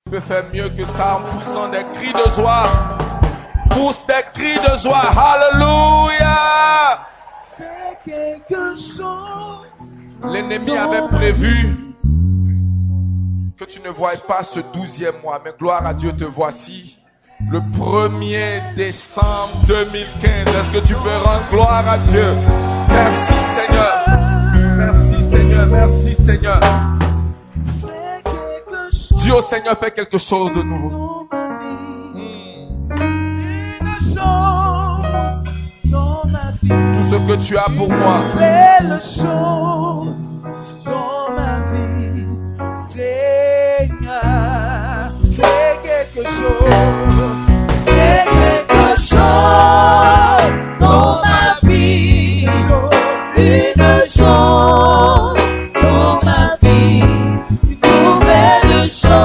Tu peux faire mieux que ça en poussant des cris de joie. Pousse des cris de joie. Alléluia. Fais quelque chose. L'ennemi avait prévu que tu ne voies pas ce 12e mois. Mais gloire à Dieu, te voici. Le 1er décembre 2015. Est-ce que tu peux rendre gloire à Dieu? Merci Seigneur. Merci Seigneur. Merci Seigneur. Dieu au Seigneur fait quelque chose de nouveau. Tout ce que tu as pour moi. Fais le chose dans ma vie, Seigneur. Fais quelque chose. Fais quelque chose dans ma vie. Une chose dans ma vie. Une nouvelle chose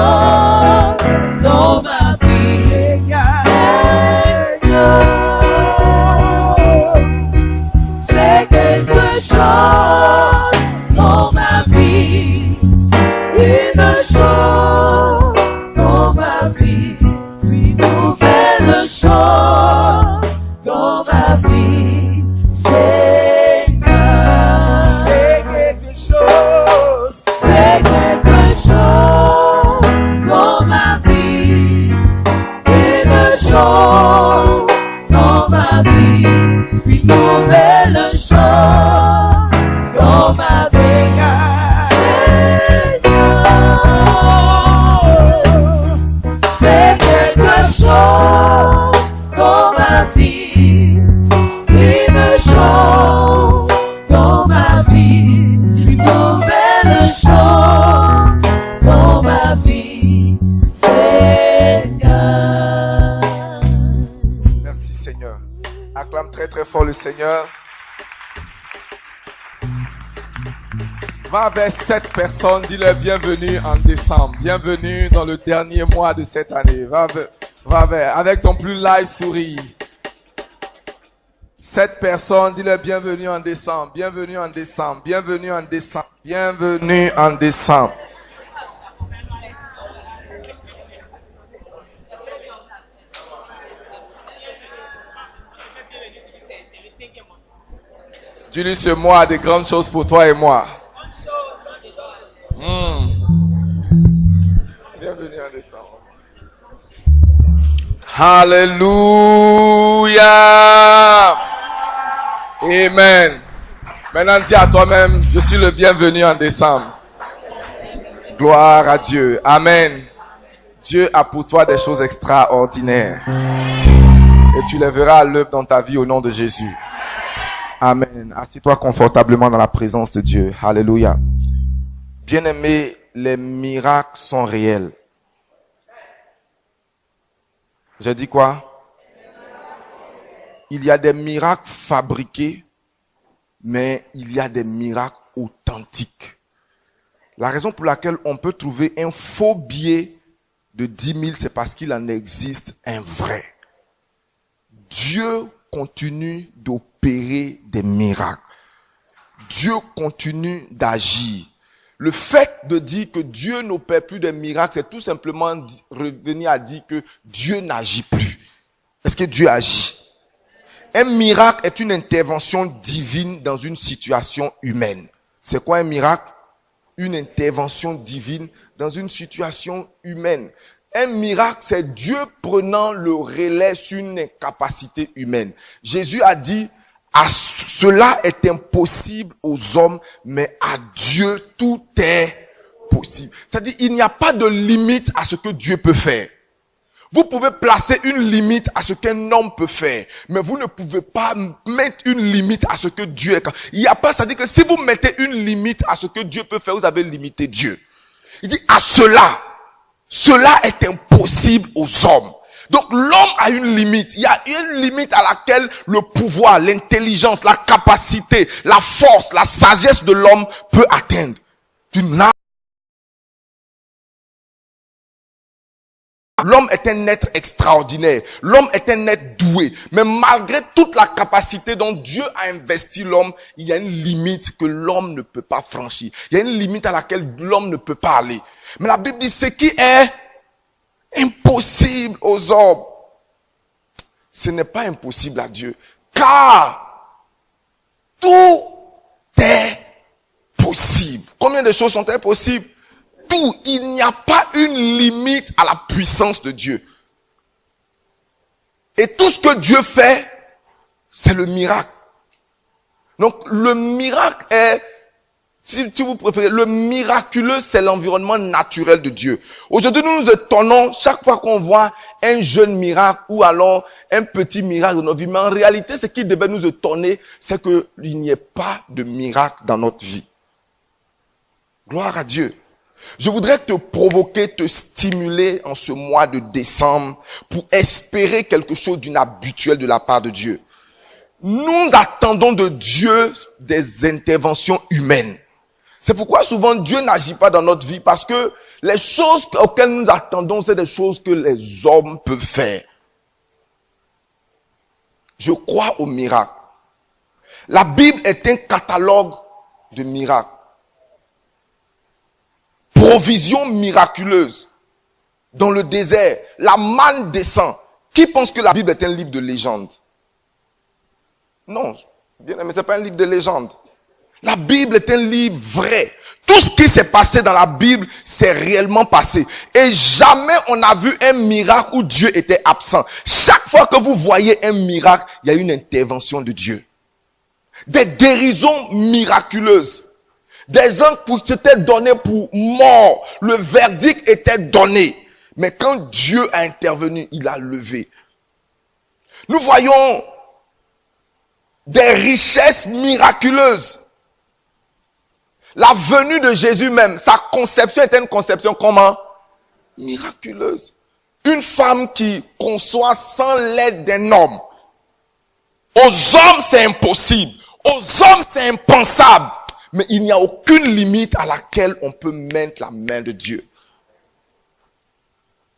dans ma vie, Seigneur. Fais quelque chose dans ma vie. Une chose dans ma vie. Une nouvelle chose dans ma vie, Seigneur. Fais quelque chose. Fais quelque chose dans ma vie. Une chose dans ma vie. Une nouvelle chose dans ma vie, Seigneur. Fais quelque chose dans ma vie. Une chose dans ma vie. Une nouvelle chose dans ma vie, Seigneur. Merci Seigneur. Acclame très très fort le Seigneur. Va vers 7 personnes, dis-leur bienvenue en décembre. Bienvenue dans le dernier mois de cette année. Va vers, avec ton plus live sourire. 7 personnes, dis-leur bienvenue en décembre. Bienvenue en décembre. Bienvenue en décembre. Bienvenue en décembre. Dis-lui, ce mois a de grandes choses pour toi et moi. Bienvenue en décembre. Alléluia. Amen. Maintenant, dis à toi-même, je suis le bienvenu en décembre. Gloire à Dieu. Amen. Dieu a pour toi des choses extraordinaires. Et tu les verras à l'œuvre dans ta vie au nom de Jésus. Amen. Assieds-toi confortablement dans la présence de Dieu. Alléluia. Bien-aimés, les miracles sont réels. J'ai dit quoi? Il y a des miracles fabriqués, mais il y a des miracles authentiques. La raison pour laquelle on peut trouver un faux billet de 10 000, c'est parce qu'il en existe un vrai. Dieu continue d'opérer des miracles. Dieu continue d'agir. Le fait de dire que Dieu n'opère plus de miracles, c'est tout simplement revenir à dire que Dieu n'agit plus. Est-ce que Dieu agit? Un miracle est une intervention divine dans une situation humaine. C'est quoi un miracle? Une intervention divine dans une situation humaine. Un miracle, c'est Dieu prenant le relais sur une incapacité humaine. Jésus a dit, cela est impossible aux hommes, mais à Dieu, tout est possible. C'est-à-dire, il n'y a pas de limite à ce que Dieu peut faire. Vous pouvez placer une limite à ce qu'un homme peut faire, mais vous ne pouvez pas mettre une limite à ce que Dieu est capable. Il n'y a pas, c'est-à-dire que si vous mettez une limite à ce que Dieu peut faire, vous avez limité Dieu. Il dit, à cela est impossible aux hommes. Donc l'homme a une limite. Il y a une limite à laquelle le pouvoir, l'intelligence, la capacité, la force, la sagesse de l'homme peut atteindre. L'homme est un être extraordinaire. L'homme est un être doué. Mais malgré toute la capacité dont Dieu a investi l'homme, il y a une limite que l'homme ne peut pas franchir. Il y a une limite à laquelle l'homme ne peut pas aller. Mais la Bible dit, ce qui est impossible aux hommes, ce n'est pas impossible à Dieu. Car tout est possible. Combien de choses sont impossibles? Tout. Il n'y a pas une limite à la puissance de Dieu. Et tout ce que Dieu fait, c'est le miracle. Donc le miracle est, si vous préférez, le miraculeux, c'est l'environnement naturel de Dieu. Aujourd'hui, nous nous étonnons chaque fois qu'on voit un jeune miracle ou alors un petit miracle dans notre vie. Mais en réalité, ce qui devait nous étonner, c'est qu'il n'y ait pas de miracle dans notre vie. Gloire à Dieu. Je voudrais te provoquer, te stimuler en ce mois de décembre pour espérer quelque chose d'inhabituel de la part de Dieu. Nous attendons de Dieu des interventions humaines. C'est pourquoi souvent Dieu n'agit pas dans notre vie, parce que les choses auxquelles nous attendons, c'est des choses que les hommes peuvent faire. Je crois aux miracles. La Bible est un catalogue de miracles. Provision miraculeuse. Dans le désert, la manne descend. Qui pense que la Bible est un livre de légende? Non, bien aimé, c'est pas un livre de légende. La Bible est un livre vrai. Tout ce qui s'est passé dans la Bible, c'est réellement passé. Et jamais on a vu un miracle où Dieu était absent. Chaque fois que vous voyez un miracle, il y a une intervention de Dieu. Des guérisons miraculeuses. Des gens qui étaient donnés pour mort. Le verdict était donné. Mais quand Dieu a intervenu, il a levé. Nous voyons des richesses miraculeuses. La venue de Jésus même, sa conception était une conception comment? Miraculeuse. Une femme qui conçoit sans l'aide d'un homme. Aux hommes, c'est impossible. Aux hommes, c'est impensable. Mais il n'y a aucune limite à laquelle on peut mettre la main de Dieu.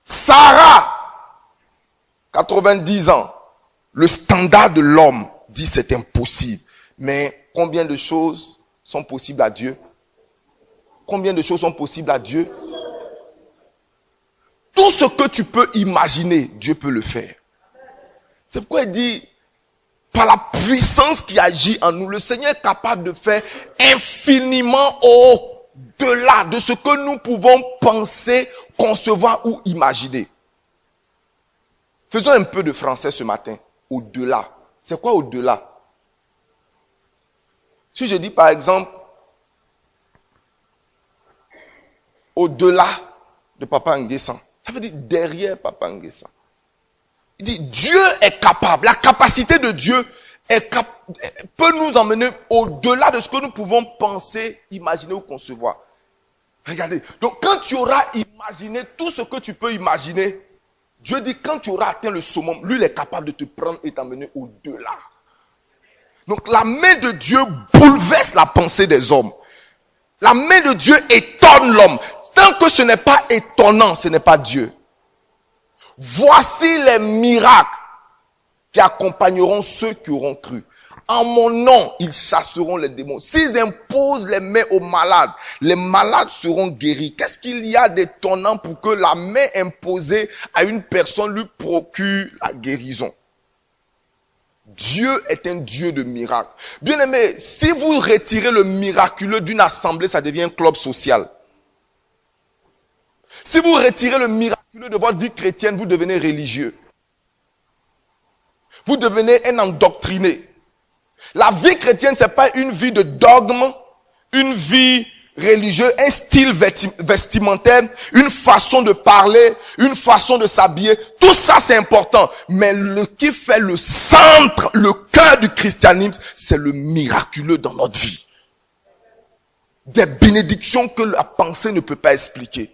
Sarah, 90 ans, le standard de l'homme dit c'est impossible. Mais combien de choses sont possibles à Dieu? Combien de choses sont possibles à Dieu? Tout ce que tu peux imaginer, Dieu peut le faire. C'est pourquoi il dit, par la puissance qui agit en nous, le Seigneur est capable de faire infiniment au-delà de ce que nous pouvons penser, concevoir ou imaginer. Faisons un peu de français ce matin. Au-delà. C'est quoi au-delà? Si je dis par exemple, au-delà de Papa Nguessan, ça veut dire derrière Papa Nguessan. Il dit, Dieu est capable. La capacité de Dieu peut nous emmener au-delà de ce que nous pouvons penser, imaginer ou concevoir. Regardez. Donc, quand tu auras imaginé tout ce que tu peux imaginer, Dieu dit, quand tu auras atteint le summum, lui, il est capable de te prendre et t'emmener au-delà. Donc, la main de Dieu bouleverse la pensée des hommes. La main de Dieu étonne l'homme. Tant que ce n'est pas étonnant, ce n'est pas Dieu. Voici les miracles qui accompagneront ceux qui auront cru. En mon nom, ils chasseront les démons. S'ils imposent les mains aux malades, les malades seront guéris. Qu'est-ce qu'il y a d'étonnant pour que la main imposée à une personne lui procure la guérison? Dieu est un Dieu de miracles. Bien aimé, si vous retirez le miraculeux d'une assemblée, ça devient un club social. Si vous retirez le miraculeux de votre vie chrétienne, vous devenez religieux. Vous devenez un endoctriné. La vie chrétienne, c'est pas une vie de dogme, une vie religieuse, un style vestimentaire, une façon de parler, une façon de s'habiller. Tout ça, c'est important. Mais ce qui fait le centre, le cœur du christianisme, c'est le miraculeux dans notre vie. Des bénédictions que la pensée ne peut pas expliquer.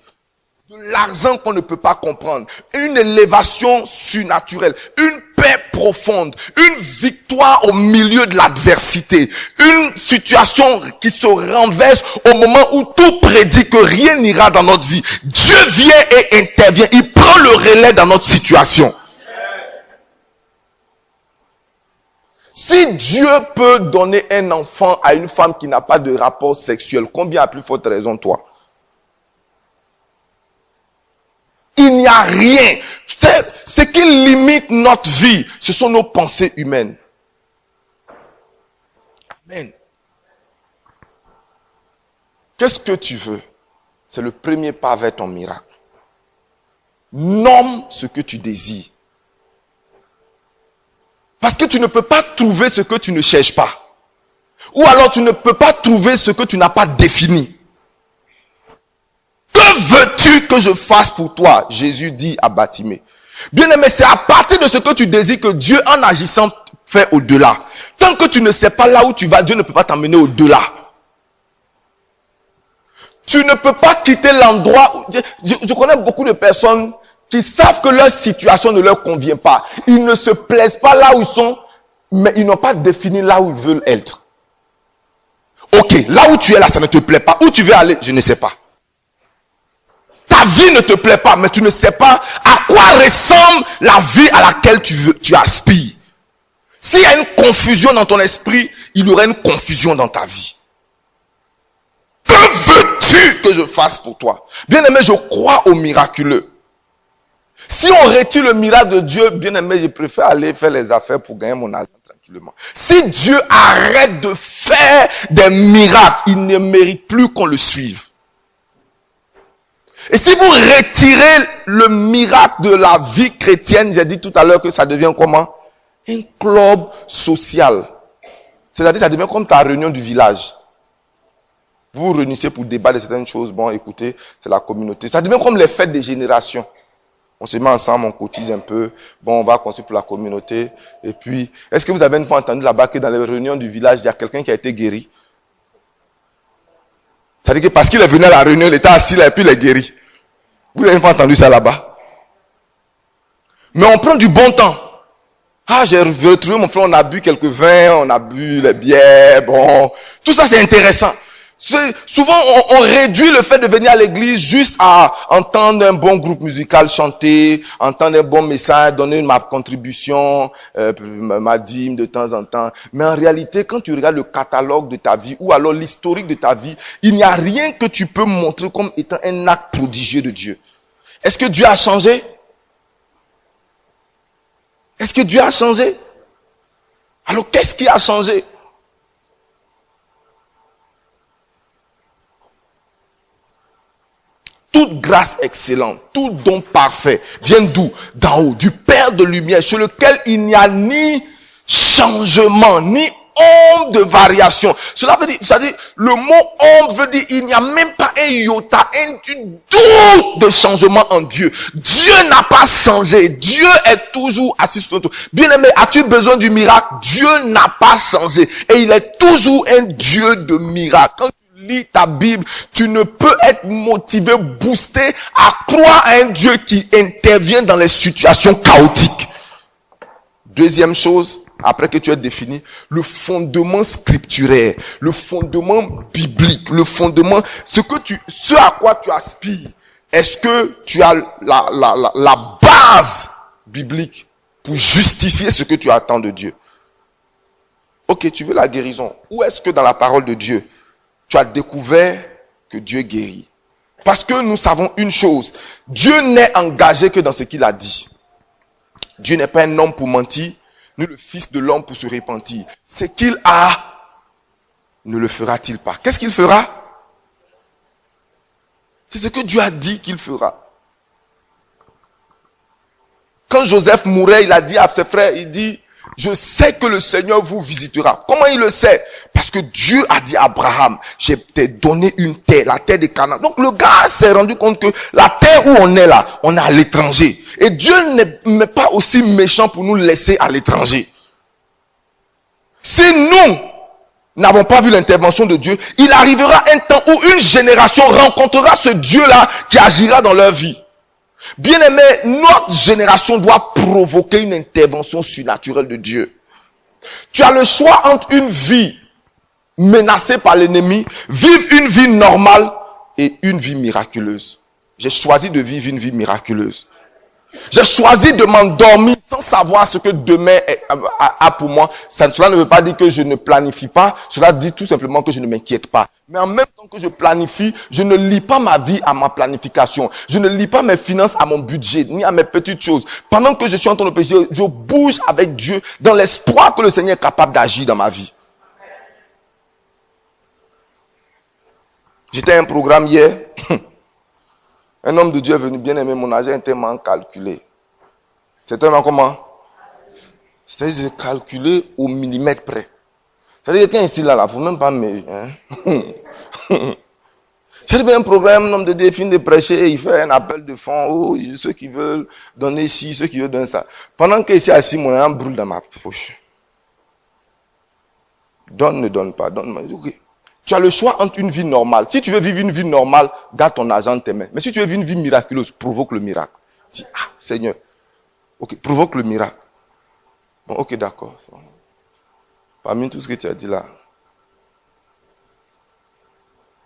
De l'argent qu'on ne peut pas comprendre, une élévation surnaturelle, une paix profonde, une victoire au milieu de l'adversité, une situation qui se renverse au moment où tout prédit que rien n'ira dans notre vie. Dieu vient et intervient, il prend le relais dans notre situation. Si Dieu peut donner un enfant à une femme qui n'a pas de rapport sexuel, combien à plus forte raison toi? Il n'y a a rien. Ce qui limite notre vie, ce sont nos pensées humaines. Amen. Qu'est-ce que tu veux? C'est le premier pas vers ton miracle. Nomme ce que tu désires. Parce que tu ne peux pas trouver ce que tu ne cherches pas. Ou alors tu ne peux pas trouver ce que tu n'as pas défini. Que veux-tu que je fasse pour toi? Jésus dit à Bartimée. Bien-aimé, c'est à partir de ce que tu désires que Dieu, en agissant, fait au-delà. Tant que tu ne sais pas là où tu vas, Dieu ne peut pas t'emmener au-delà. Tu ne peux pas quitter l'endroit où... Je connais beaucoup de personnes qui savent que leur situation ne leur convient pas. Ils ne se plaisent pas là où ils sont, mais ils n'ont pas défini là où ils veulent être. Ok, là où tu es là, ça ne te plaît pas. Où tu veux aller, je ne sais pas. Ta vie ne te plaît pas, mais tu ne sais pas à quoi ressemble la vie à laquelle tu aspires. S'il y a une confusion dans ton esprit, il y aura une confusion dans ta vie. Que veux-tu que je fasse pour toi? Bien-aimé, je crois au miraculeux. Si on retire le miracle de Dieu, bien-aimé, je préfère aller faire les affaires pour gagner mon argent tranquillement. Si Dieu arrête de faire des miracles, il ne mérite plus qu'on le suive. Et si vous retirez le miracle de la vie chrétienne, j'ai dit tout à l'heure que ça devient comment? Un club social. C'est-à-dire, ça devient comme ta réunion du village. Vous vous réunissez pour débattre de certaines choses. Bon, écoutez, c'est la communauté. Ça devient comme les fêtes des générations. On se met ensemble, on cotise un peu. Bon, on va construire pour la communauté. Et puis, est-ce que vous avez une fois entendu là-bas que dans les réunions du village, il y a quelqu'un qui a été guéri? C'est-à-dire que parce qu'il est venu à la réunion, il était assis là et puis il est guéri. Vous avez une fois entendu ça là-bas? Mais on prend du bon temps. Ah, j'ai retrouvé mon frère, on a bu quelques vins, on a bu les bières, bon. Tout ça, c'est intéressant. Souvent, on réduit le fait de venir à l'église juste à entendre un bon groupe musical chanter, entendre un bon message, donner ma contribution, ma dîme de temps en temps. Mais en réalité, quand tu regardes le catalogue de ta vie ou alors l'historique de ta vie, il n'y a rien que tu peux montrer comme étant un acte prodigieux de Dieu. Est-ce que Dieu a changé? Est-ce que Dieu a changé? Alors, qu'est-ce qui a changé? Toute grâce excellente, tout don parfait vient d'où? D'en haut, du Père de lumière, chez lequel il n'y a ni changement, ni ombre de variation. Cela veut dire, c'est-à-dire, le mot ombre veut dire, il n'y a même pas un iota, un doute de changement en Dieu. Dieu n'a pas changé. Dieu est toujours assis sur ton trône. Bien-aimé, as-tu besoin du miracle? Dieu n'a pas changé. Et il est toujours un Dieu de miracle. Quand tu lis ta Bible, tu ne peux être motivé, boosté à croire à un Dieu qui intervient dans les situations chaotiques. Deuxième chose, après que tu aies défini, le fondement scripturaire, le fondement biblique, le fondement, ce à quoi tu aspires. Est-ce que tu as la base biblique pour justifier ce que tu attends de Dieu? Ok, tu veux la guérison. Où est-ce que dans la parole de Dieu, tu as découvert que Dieu guérit? Parce que nous savons une chose, Dieu n'est engagé que dans ce qu'il a dit. Dieu n'est pas un homme pour mentir, ni le fils de l'homme pour se repentir. Ce qu'il a, ne le fera-t-il pas? Qu'est-ce qu'il fera? C'est ce que Dieu a dit qu'il fera. Quand Joseph mourait, il a dit à ses frères, il dit, je sais que le Seigneur vous visitera. Comment il le sait? Parce que Dieu a dit à Abraham, je t'ai donné une terre, la terre de Canaan. Donc le gars s'est rendu compte que la terre où on est là, on est à l'étranger. Et Dieu n'est pas aussi méchant pour nous laisser à l'étranger. Si nous n'avons pas vu l'intervention de Dieu, il arrivera un temps où une génération rencontrera ce Dieu-là qui agira dans leur vie. Bien-aimé, notre génération doit provoquer une intervention surnaturelle de Dieu. Tu as le choix entre une vie menacée par l'ennemi, vivre une vie normale et une vie miraculeuse. J'ai choisi de vivre une vie miraculeuse. J'ai choisi de m'endormir sans savoir ce que demain a pour moi. Cela ne veut pas dire que je ne planifie pas. Cela dit tout simplement que je ne m'inquiète pas. Mais en même temps que je planifie, je ne lie pas ma vie à ma planification. Je ne lie pas mes finances à mon budget, ni à mes petites choses. Pendant que je suis en train de pécher, je bouge avec Dieu dans l'espoir que le Seigneur est capable d'agir dans ma vie. J'étais à un programme hier. Un homme de Dieu est venu bien aimer mon argent tellement calculé. C'était un comment? C'est-à-dire calculé au millimètre près. C'est-à-dire quelqu'un ici là, il ne faut même pas me... J'ai un programme, un homme de Dieu finit de prêcher et il fait un appel de fonds. Oh, ceux qui veulent donner ci, ceux qui veulent donner ça. Pendant que ici assis, mon argent brûle dans ma poche. Donne, ne donne pas, donne. Okay. Tu as le choix entre une vie normale. Si tu veux vivre une vie normale, garde ton argent dans tes mains. Mais si tu veux vivre une vie miraculeuse, provoque le miracle. Dis, ah, Seigneur, ok, provoque le miracle. Bon, ok, d'accord. Parmi tout ce que tu as dit là,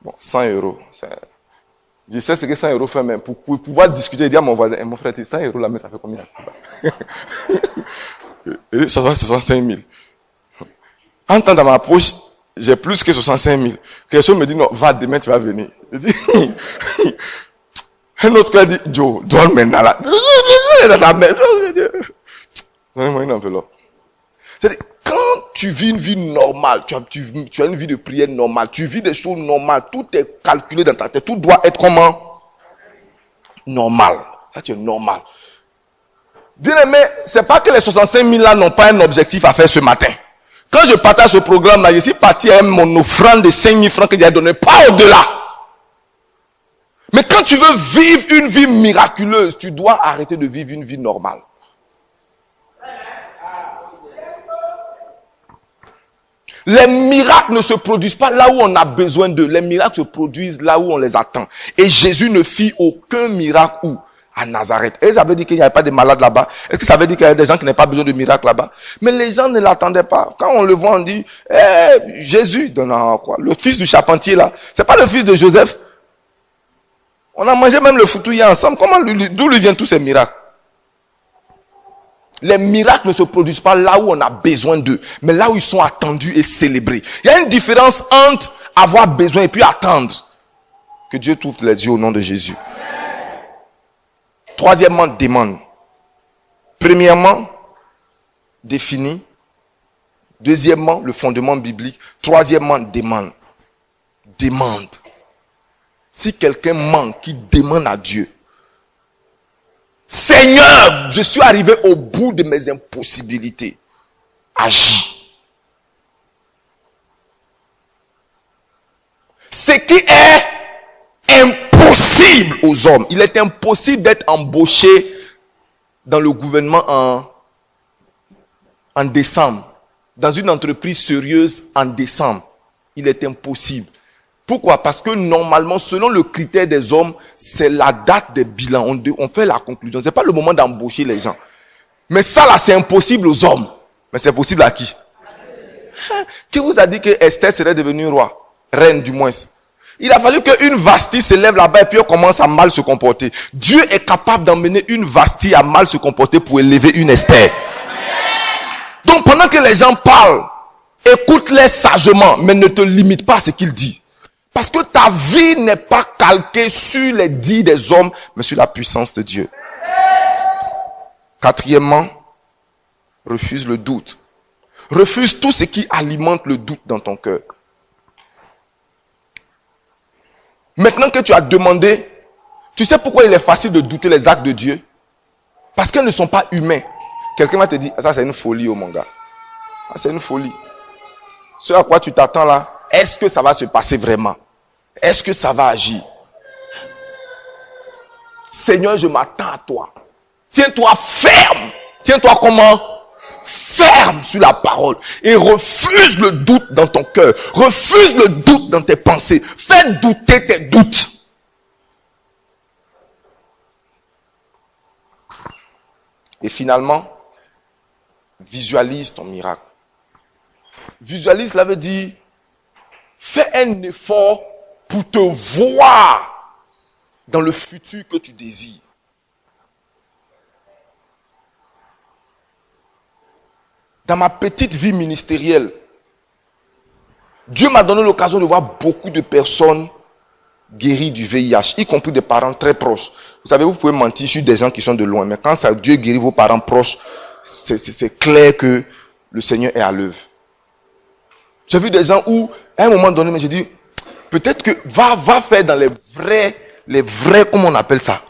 bon, 100 euros. Je sais ce que 100 euros fait, mais pour pouvoir discuter et dire à mon voisin, mon frère, 100 euros là, mais ça fait combien? Et 65 000. En temps dans ma poche, j'ai plus que 65 000. Quelqu'un me dit, non, va demain, tu vas venir. Je dis, un autre qui a dit, Joe, donne maintenant là. Donnez-moi une enveloppe. C'est-à-dire, quand tu vis une vie normale, tu as une vie de prière normale, tu vis des choses normales, tout est calculé dans ta tête, tout doit être comment? Normal. Ça, tu es normal. Bien aimé, c'est pas que les 65 000 là n'ont pas un objectif à faire ce matin. Quand je partage ce programme-là, je suis parti à mon offrande de 5 000 francs que j'ai donné, pas au-delà. Mais quand tu veux vivre une vie miraculeuse, tu dois arrêter de vivre une vie normale. Les miracles ne se produisent pas là où on a besoin d'eux. Les miracles se produisent là où on les attend. Et Jésus ne fit aucun miracle où? À Nazareth. Et ça veut dire qu'il n'y avait pas de malades là-bas? Est-ce que ça veut dire qu'il y a des gens qui n'avaient pas besoin de miracles là-bas? Mais les gens ne l'attendaient pas. Quand on le voit, on dit, Jésus, quoi? Le fils du charpentier là, c'est pas le fils de Joseph. On a mangé même le foutouillet ensemble. D'où lui viennent tous ces miracles? Les miracles ne se produisent pas là où on a besoin d'eux, mais là où ils sont attendus et célébrés. Il y a une différence entre avoir besoin et puis attendre. Que Dieu t'ouvre les yeux au nom de Jésus. Troisièmement, demande. Premièrement, défini. Deuxièmement, le fondement biblique. Troisièmement, demande. Demande. Si quelqu'un manque, qui demande à Dieu. Seigneur, je suis arrivé au bout de mes impossibilités. Agis. Ce qui est impossible aux hommes. Il est impossible d'être embauché dans le gouvernement en décembre. Dans une entreprise sérieuse en décembre. Il est impossible. Pourquoi? Parce que normalement, selon le critère des hommes, c'est la date des bilans. On fait la conclusion. C'est pas le moment d'embaucher les gens. Mais ça là, c'est impossible aux hommes. Mais c'est possible à qui? Qui vous a dit que Esther serait devenue roi? Reine du moins. Il a fallu qu'une Vasti se lève là-bas et puis on commence à mal se comporter. Dieu est capable d'emmener une Vasti à mal se comporter pour élever une Esther. Donc pendant que les gens parlent, écoute-les sagement, mais ne te limite pas à ce qu'ils disent. Parce que ta vie n'est pas calquée sur les dits des hommes, mais sur la puissance de Dieu. Quatrièmement, refuse le doute. Refuse tout ce qui alimente le doute dans ton cœur. Maintenant que tu as demandé, tu sais pourquoi il est facile de douter les actes de Dieu? Parce qu'ils ne sont pas humains. Quelqu'un va te dire, ça c'est une folie, oh mon gars. C'est une folie. Ce à quoi tu t'attends là, est-ce que ça va se passer vraiment? Est-ce que ça va agir? Seigneur, je m'attends à toi. Tiens-toi ferme. Tiens-toi comment? Ferme sur la parole. Et refuse le doute dans ton cœur. Refuse le doute dans tes pensées. Fais douter tes doutes. Et finalement, visualise ton miracle. Visualise, cela veut dire, fais un effort pour te voir dans le futur que tu désires. dans ma petite vie ministérielle, Dieu m'a donné l'occasion de voir beaucoup de personnes guéries du VIH, y compris des parents très proches. Vous savez, vous pouvez mentir sur des gens qui sont de loin, mais quand ça, Dieu guérit vos parents proches, c'est clair que le Seigneur est à l'œuvre. J'ai vu des gens où, à un moment donné, mais j'ai dit, peut-être que va faire dans les vrais, comment on appelle ça?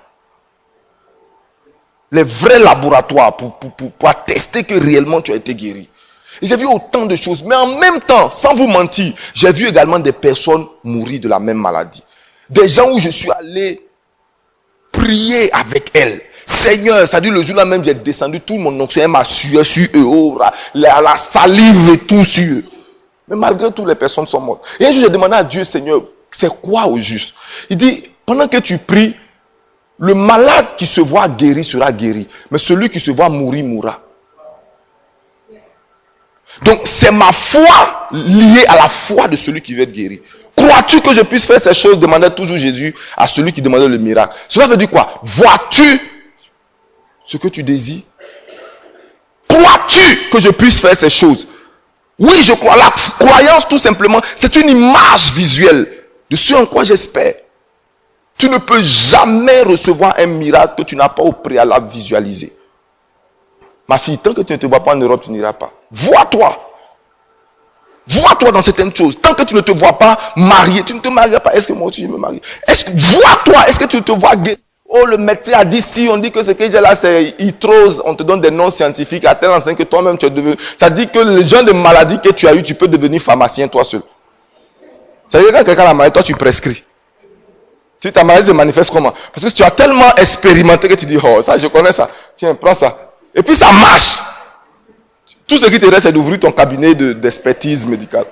Les vrais laboratoires pour attester que réellement tu as été guéri. Et j'ai vu autant de choses, mais en même temps, sans vous mentir, j'ai vu également des personnes mourir de la même maladie. Des gens où je suis allé prier avec elles. Seigneur, ça dit le jour-là même, j'ai descendu tout mon oxygène, m'a sué sur eux, oh, la salive et tout sur eux. Mais malgré tout, les personnes sont mortes. Et un jour, j'ai demandé à Dieu, Seigneur, c'est quoi au juste? Il dit, pendant que tu pries, le malade qui se voit guéri sera guéri, mais celui qui se voit mourir mourra. Donc, c'est ma foi liée à la foi de celui qui veut être guéri. Crois-tu que je puisse faire ces choses? Demandait toujours Jésus à celui qui demandait le miracle. Cela veut dire quoi? Vois-tu ce que tu désires? Crois-tu que je puisse faire ces choses? Oui, je crois. La croyance, tout simplement, c'est une image visuelle de ce en quoi j'espère. Tu ne peux jamais recevoir un miracle que tu n'as pas au préalable visualisé. Ma fille, tant que tu ne te vois pas en Europe, tu n'iras pas. Vois-toi. Vois-toi dans certaines choses. Tant que tu ne te vois pas marié, tu ne te marieras pas. Est-ce que moi aussi je me marie? Vois-toi. Est-ce que tu te vois guéri? Oh, le médecin a dit, si on dit que ce que j'ai là, c'est hytrose, on te donne des noms scientifiques à tel enseigne que toi-même tu es devenu. Ça dit que le genre de maladie que tu as eu, tu peux devenir pharmacien toi seul. Ça veut dire que quand quelqu'un a maladie, toi tu prescris. Si ta maladie se manifeste comment? Parce que tu as tellement expérimenté que tu dis, oh, ça je connais ça. Tiens, prends ça. Et puis ça marche. Tout ce qui te reste, c'est d'ouvrir ton cabinet d'expertise médicale.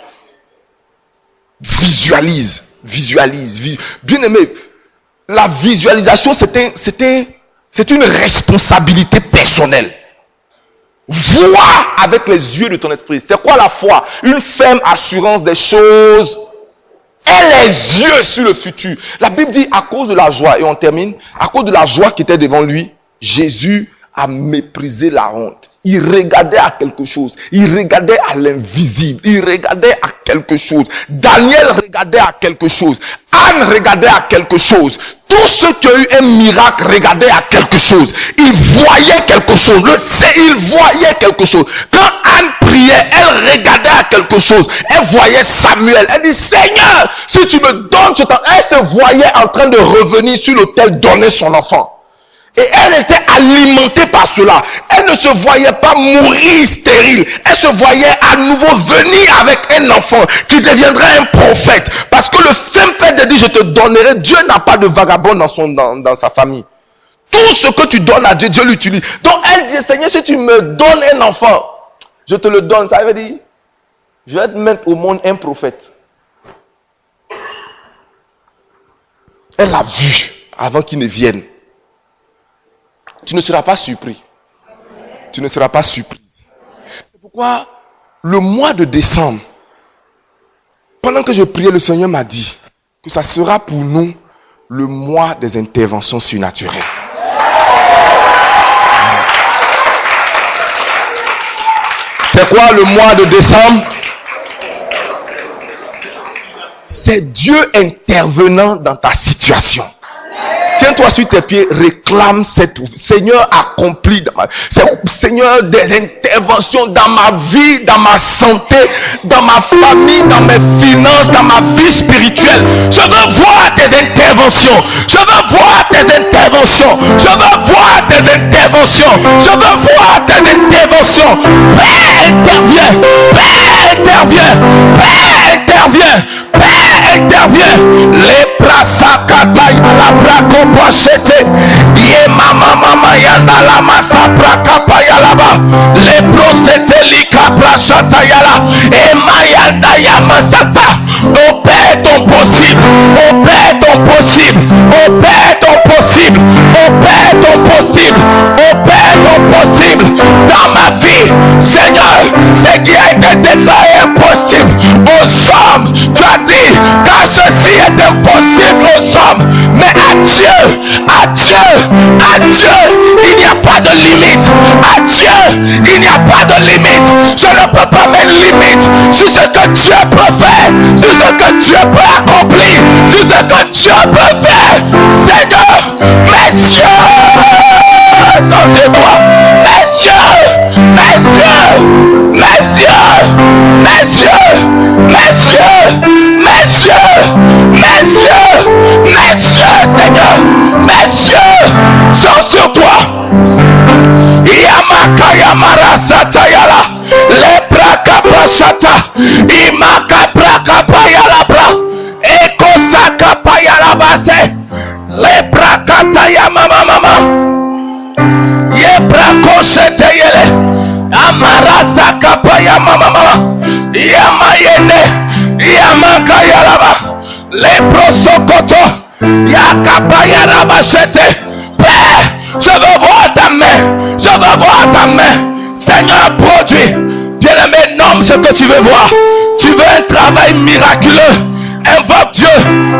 Visualise. Bien aimé, la visualisation, c'est une responsabilité personnelle. Vois avec les yeux de ton esprit. C'est quoi la foi? Une ferme assurance des choses et les yeux sur le futur. La Bible dit à cause de la joie, et on termine, à cause de la joie qui était devant lui, Jésus a méprisé la honte. Il regardait à quelque chose. Il regardait à l'invisible. Il regardait à quelque chose. Daniel regardait à quelque chose. Anne regardait à quelque chose. Tous ceux qui ont eu un miracle regardaient à quelque chose. Ils voyaient quelque chose. Ils voyaient quelque chose. Quand Anne priait, elle regardait à quelque chose. Elle voyait Samuel. Elle dit, Seigneur, si tu me donnes ce temps. Elle se voyait en train de revenir sur l'autel donner son enfant. Et elle était alimentée par cela. Elle ne se voyait pas mourir stérile. Elle se voyait à nouveau venir avec un enfant qui deviendrait un prophète. Parce que le simple fait de dire je te donnerai, Dieu n'a pas de vagabond dans sa famille. Tout ce que tu donnes à Dieu, Dieu l'utilise. Donc elle dit, Seigneur, si tu me donnes un enfant, je te le donne. Ça veut dire, je vais te mettre au monde un prophète. Elle l'a vu avant qu'il ne vienne. Tu ne seras pas surpris. Tu ne seras pas surprise. C'est pourquoi le mois de décembre, pendant que je priais, le Seigneur m'a dit que ça sera pour nous le mois des interventions surnaturelles. C'est quoi le mois de décembre? C'est Dieu intervenant dans ta situation. Tiens-toi sur tes pieds, réclame cette Seigneur accompli dans ma vie. Seigneur, des interventions dans ma vie, dans ma santé, dans ma famille, dans mes finances, dans ma vie spirituelle. Je veux voir tes interventions. Je veux voir tes interventions. Je veux voir tes interventions. Je veux voir tes interventions. Père intervient. Père intervient. Père intervient. Père intervient. Les prasakataï la braco pochette. Ye mama yanda la masa prakapa yalaba. Les prosete lika prachata yala. Et mayanda yamasata. Opère ton possible. Opère ton possible. Opère ton possible. Opère ton possible. Opère ton possible. Dans ma vie, Seigneur, ce qui a été déclaré impossible aux hommes, tu as dit, car ceci est impossible aux hommes, mais à Dieu, il n'y a pas de limite. À Dieu, il n'y a pas de limite. Je ne peux pas mettre limite sur ce que Dieu peut faire, sur ce que Dieu peut accomplir, sur ce que Dieu peut faire. Seigneur, mes yeux sont sur toi. Mes yeux, mes yeux, mes yeux, mes yeux, mes yeux, mes yeux, mes yeux, mes yeux, Seigneur, mes yeux sont sur toi. Yamaka Yamara Satayala, Lepra Kapashata, Imaka Praka Payalabra, Eko Saka Payalabase, Lepra Katayama Mama, Yebra Koshetayele, Amara Saka Payama Mama, Yamayene, Yamaka Yalaba, Lepro Sokoto, Yakapayalaba Shete. Père, je veux voir ta main. Je veux voir ta main. Seigneur, produit. Bien-aimé, nomme ce que tu veux voir. Tu veux un travail miraculeux. Invoque Dieu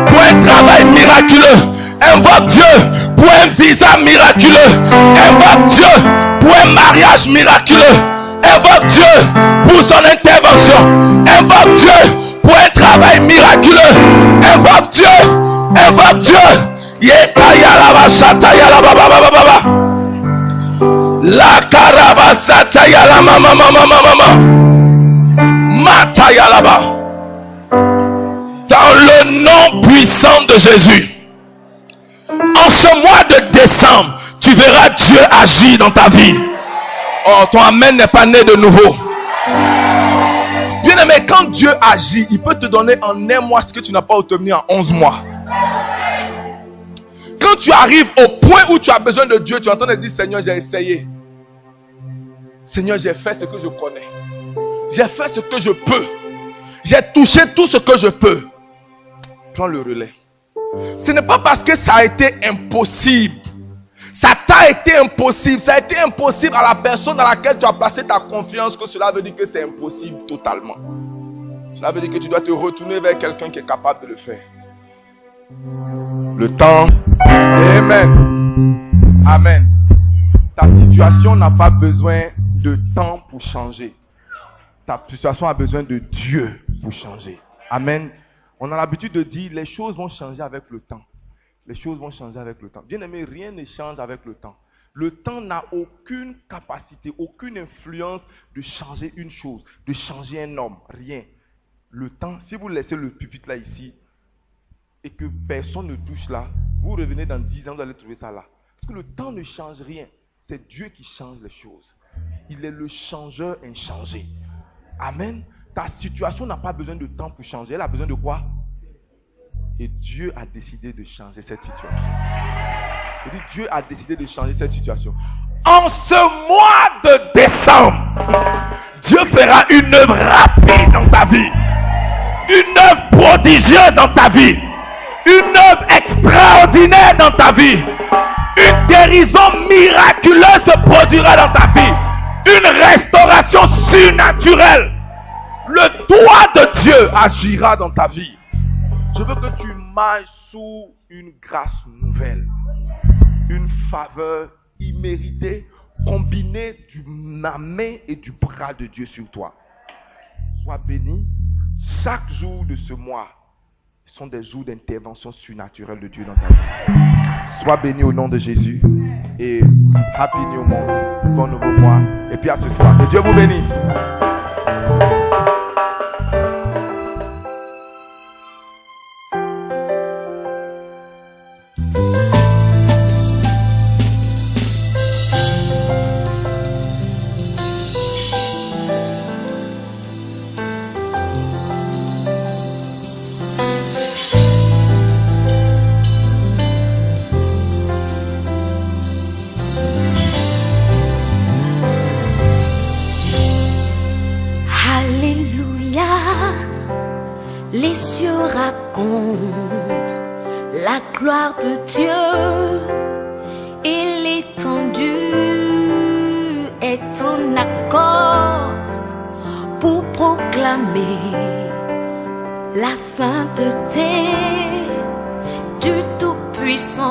pour un travail miraculeux. Invoque Dieu pour un visa miraculeux. Invoque Dieu pour un mariage miraculeux. Invoque Dieu pour son intervention. Invoque Dieu pour un travail miraculeux. Invoque Dieu. Invoque Dieu. La karabasata yala mama mata yalaba. Dans le nom puissant de Jésus, en ce mois de décembre, tu verras Dieu agir dans ta vie. Oh, ton amen n'est pas né de nouveau. Bien aimé, quand Dieu agit, il peut te donner en un mois ce que tu n'as pas obtenu en 11 mois. Quand tu arrives au point où tu as besoin de Dieu, tu entends dire, Seigneur, j'ai essayé. Seigneur, j'ai fait ce que je connais. J'ai fait ce que je peux. J'ai touché tout ce que je peux. Prends le relais. Ce n'est pas parce que ça a été impossible. Ça t'a été impossible. Ça a été impossible à la personne dans laquelle tu as placé ta confiance que cela veut dire que c'est impossible totalement. Cela veut dire que tu dois te retourner vers quelqu'un qui est capable de le faire. Le temps. Amen. Amen. Ta situation n'a pas besoin de temps pour changer. Ta situation a besoin de Dieu pour changer. Amen. On a l'habitude de dire les choses vont changer avec le temps. Les choses vont changer avec le temps. Bien aimé, rien ne change avec le temps. Le temps n'a aucune capacité, aucune influence de changer une chose, de changer un homme. Rien. Le temps, si vous laissez le pupitre là ici, et que personne ne touche là, vous revenez dans 10 ans, vous allez trouver ça là. Parce que le temps ne change rien. C'est Dieu qui change les choses. Il est le changeur inchangé. Amen. Ta situation n'a pas besoin de temps pour changer. Elle a besoin de quoi? Et Dieu a décidé de changer cette situation. Je dis, Dieu a décidé de changer cette situation. En ce mois de décembre, Dieu fera une œuvre rapide dans ta vie. Une œuvre prodigieuse dans ta vie. Une œuvre extraordinaire dans ta vie. Une guérison miraculeuse se produira dans ta vie. Une restauration surnaturelle. Le doigt de Dieu agira dans ta vie. Je veux que tu marches sous une grâce nouvelle. Une faveur imméritée combinée de la main et du bras de Dieu sur toi. Sois béni. Chaque jour de ce mois sont des jours d'intervention surnaturelle de Dieu dans ta vie. Sois béni au nom de Jésus. Et happy new month. Bon nouveau mois. Et puis à ce soir. Que Dieu vous bénisse. Les cieux racontent la gloire de Dieu et l'étendue est en accord pour proclamer la sainteté du Tout-Puissant.